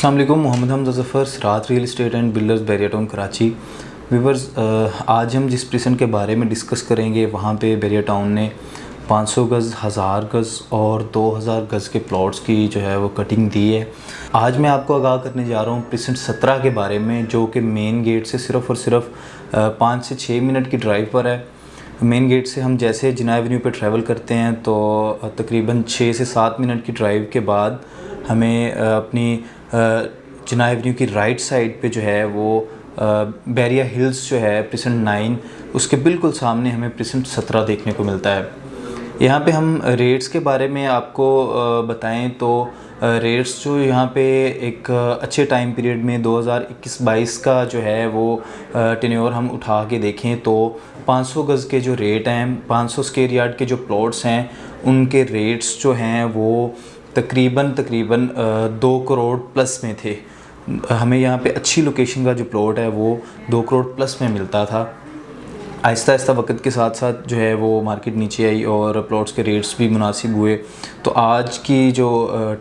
अस्सलाम वालेकुम। Mohammad Hamza Zafar, Sirat real estate and builders, Bahria town Karachi. Viewers, आज हम जिस प्रिसन के बारे में डिस्कस करेंगे वहाँ पे बैरिया टाउन ने 500 गज़, 1000 गज़ और 2000 गज़ के प्लॉट्स की जो है वो कटिंग दी है। आज मैं आपको आगाह करने जा रहा हूँ प्रिसन 17 के बारे में, जो कि मेन गेट से सिर्फ़ और सिर्फ 5 से 6 मिनट की ड्राइव पर है। मेन गेट से हम जैसे जिना एवेन्यू पे ट्रैवल करते हैं तो तकरीबन 6 से 7 मिनट की ड्राइव के बाद हमें अपनी जिना एवेन्यू की राइट साइड पे जो है वो बैरिया हिल्स जो है प्रिसन 9, उसके बिल्कुल सामने हमें प्रिसन 17 देखने को मिलता है। यहाँ पे हम रेट्स के बारे में आपको बताएं तो रेट्स जो यहाँ पे एक अच्छे टाइम पीरियड में 2021-22 का जो है वो टेन्योर हम उठा के देखें तो 500 गज़ के जो रेट हैं, 500 स्क्वायर यार्ड के जो प्लॉट्स हैं, उनके रेट्स जो हैं वो तकरीबन 2 करोड़ प्लस में थे। हमें यहाँ पे अच्छी लोकेशन का जो प्लॉट है वो 2 करोड़ प्लस में मिलता था। आहिस्ता आहिस्ता वक्त के साथ साथ जो है वो मार्केट नीचे आई और प्लॉट्स के रेट्स भी मुनासिब हुए। तो आज की जो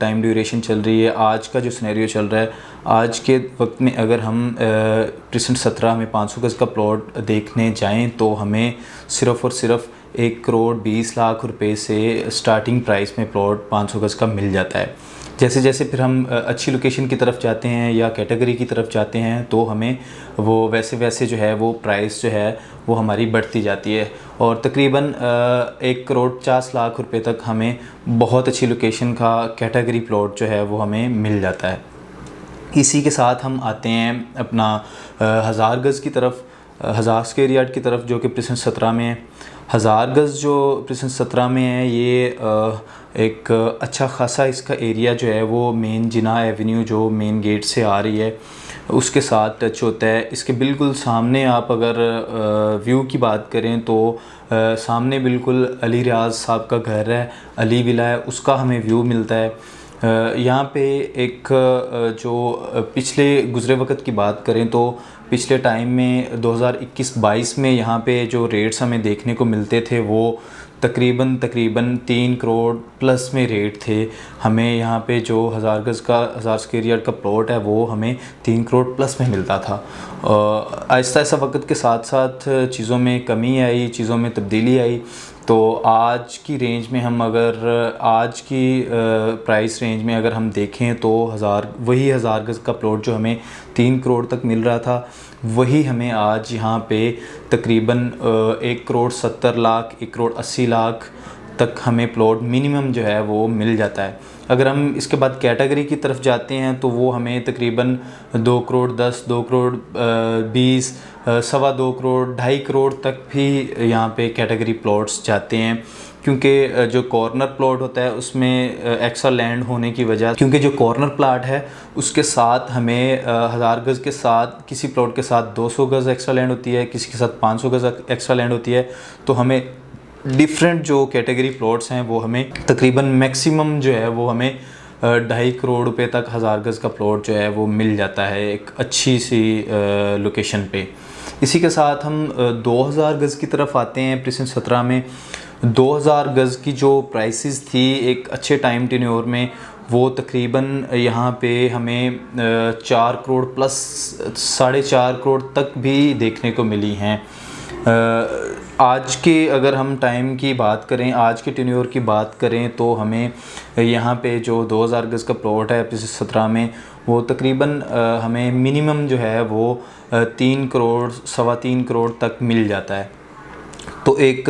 टाइम ड्यूरेशन चल रही है, आज का जो सिनेरियो चल रहा है, आज के वक्त में अगर हम प्रिसेंट 17 में 500 गज़ का प्लॉट देखने जाएं तो हमें सिर्फ़ और सिर्फ 1 करोड़ 20 लाख रुपए से स्टार्टिंग प्राइस में प्लॉट 500 गज़ का मिल जाता है। जैसे जैसे फिर हम अच्छी लोकेशन की तरफ जाते हैं या कैटेगरी की तरफ जाते हैं तो हमें वो वैसे वैसे जो है वो प्राइस जो है वो हमारी बढ़ती जाती है और तकरीबन 1 करोड़ 50 लाख रुपए तक हमें बहुत अच्छी लोकेशन का कैटेगरी प्लॉट जो है वो हमें मिल जाता है। इसी के साथ हम आते हैं अपना 1000 गज़ की तरफ, 1000 स्क्वायर यार्ड की तरफ, जो कि प्रिसन 17 में है। 1000 गज़ जो प्रिसन 17 में है ये एक अच्छा खासा इसका एरिया जो है वो मेन जिना एवेन्यू जो मेन गेट से आ रही है उसके साथ टच होता है। इसके बिल्कुल सामने आप अगर व्यू की बात करें तो सामने बिल्कुल अली रियाज साहब का घर है, अली विला है, उसका हमें व्यू मिलता है। यहाँ पे एक जो पिछले गुज़रे वक्त की बात करें तो पिछले टाइम में 2021-22 में यहाँ पे जो रेट्स हमें देखने को मिलते थे वो तकरीबन 3 करोड़ प्लस में रेट थे। हमें यहाँ पे जो 1000 गज़ का 1000 स्क्वायर यार्ड का प्लॉट है वो हमें 3 करोड़ प्लस में मिलता था। आहिस्ता आहिस्ता वक्त के साथ साथ चीज़ों में कमी आई, चीज़ों में तब्दीली आई। तो आज की रेंज में हम अगर आज की प्राइस रेंज में अगर हम देखें तो 1000 गज़ का प्लॉट जो हमें 3 करोड़ तक मिल रहा था वही हमें आज यहाँ पे तकरीबन 1 करोड़ 70 लाख, 1 करोड़ 80 लाख तक हमें प्लॉट मिनिमम जो है वो मिल जाता है। अगर हम इसके बाद कैटेगरी की तरफ जाते हैं तो वो हमें तकरीबन 2 करोड़ 10, 2 करोड़ 20, 2.25 करोड़, 2.5 करोड़ तक भी यहाँ पे कैटेगरी प्लॉट्स जाते हैं। क्योंकि जो कॉर्नर प्लॉट होता है उसमें एक्स्ट्रा लैंड होने की वजह, क्योंकि जो कॉर्नर प्लाट है उसके साथ हमें 1000 गज़ के साथ किसी प्लॉट के साथ 200 गज़ एक्स्ट्रा लैंड होती है, किसी के साथ 500 गज़ एक्स्ट्रा लैंड होती है। तो हमें डिफरेंट जो कैटेगरी प्लॉट्स हैं वो हमें तकरीबन मैक्सिमम जो है वो हमें 2.5 करोड़ रुपए तक 1000 गज़ का प्लॉट जो है वो मिल जाता है एक अच्छी सी लोकेशन पे। इसी के साथ हम 2000 गज़ की तरफ आते हैं। प्रिसन 17 में 2000 गज़ की जो प्राइसेस थी एक अच्छे टाइम टेन्योर में वो तकरीबन यहाँ पे हमें 4 करोड़ प्लस 4.5 करोड़ तक भी देखने को मिली हैं। आज के अगर हम टाइम की बात करें, आज के टेन्योर की बात करें तो हमें यहाँ पे जो 2000 गज़ का प्लॉट है प्रिसन 17 में वो तकरीबन हमें मिनिमम जो है वो 3 करोड़ 3.25 करोड़ तक मिल जाता है। तो एक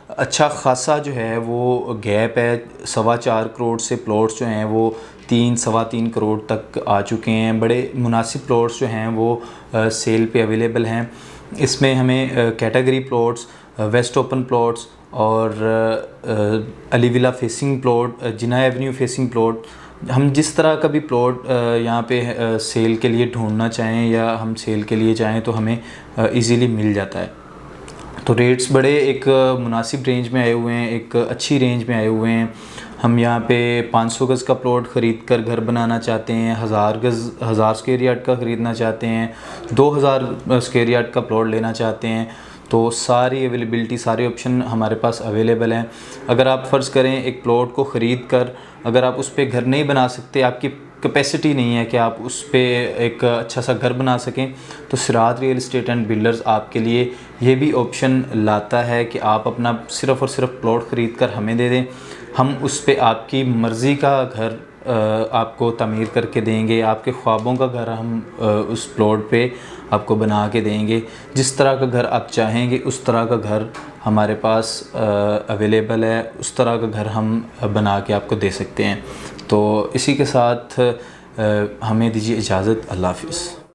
अच्छा खासा जो है वो गैप है। 4.25 करोड़ से प्लॉट्स जो हैं वो 3-3.25 करोड़ तक आ चुके हैं। बड़े मुनासिब प्लॉट्स जो हैं वो सेल पे अवेलेबल हैं। इसमें हमें category plots, waste open plots और अली विला फेसिंग प्लॉट, जिना एवेन्यू फेसिंग प्लॉट, हम जिस तरह का भी प्लॉट यहाँ पे सेल के लिए ढूंढना चाहें या हम सेल के लिए चाहें तो हमें इजीली मिल जाता है। तो रेट्स बड़े एक मुनासिब रेंज में आए हुए हैं, एक अच्छी रेंज में आए हुए हैं। हम यहाँ पे 500 गज़ का प्लॉट ख़रीद कर घर बनाना चाहते हैं, 1000 स्क्वायर यार्ड का ख़रीदना चाहते हैं, 2000 स्क्वायर यार्ड का प्लॉट लेना चाहते हैं, तो सारी अवेलेबिलिटी, सारे ऑप्शन हमारे पास अवेलेबल हैं। अगर आप फ़र्ज़ करें एक प्लॉट को ख़रीद कर अगर आप उस पर घर नहीं बना सकते, आपकी कैपेसिटी नहीं है कि आप उस पे एक अच्छा सा घर बना सकें, तो सिरात रियल इस्टेट एंड बिल्डर्स आपके लिए ये भी ऑप्शन लाता है कि आप अपना सिर्फ़ और सिर्फ प्लॉट ख़रीद कर हमें दे दें, हम उस पे आपकी मर्ज़ी का घर आपको तमीर करके देंगे, आपके ख्वाबों का घर हम उस प्लॉट पे आपको बना के देंगे। जिस तरह का घर आप चाहेंगे उस तरह का घर हमारे पास अवेलेबल है, उस तरह का घर हम बना के आपको दे सकते हैं। तो इसी के साथ हमें दीजिए इजाज़त। अल्लाह हाफ़िज़।